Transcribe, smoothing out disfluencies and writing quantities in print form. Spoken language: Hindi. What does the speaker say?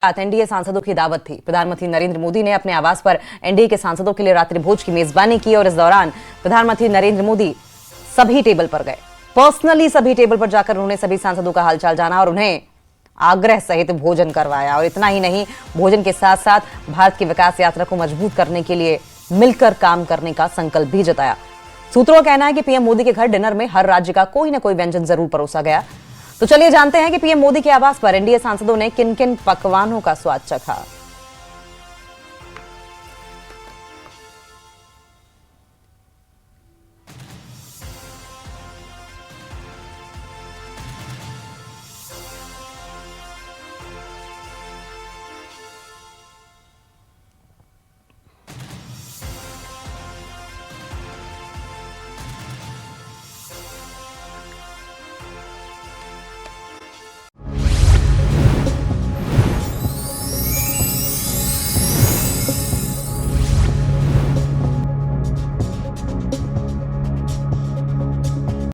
एनडीए सांसदों की दावत थी। प्रधानमंत्री नरेंद्र मोदी ने अपने आवास पर एनडीए के सांसदों के लिए रात्रि भोज की मेजबानी की और इस दौरान प्रधानमंत्री नरेंद्र मोदी सभी टेबल पर गए। पर्सनली सभी टेबल पर जाकर उन्होंने सभी सांसदों का हालचाल जाना और उन्हें आग्रह सहित भोजन करवाया। और इतना ही नहीं, भोजन के साथ साथ भारत की विकास यात्रा को मजबूत करने के लिए मिलकर काम करने का संकल्प भी जताया। सूत्रों का कहना है कि पीएम मोदी के घर डिनर में हर राज्य का कोई ना कोई व्यंजन जरूर परोसा गया। तो चलिए जानते हैं कि पीएम मोदी के आवास पर एनडीए सांसदों ने किन किन पकवानों का स्वाद चखा।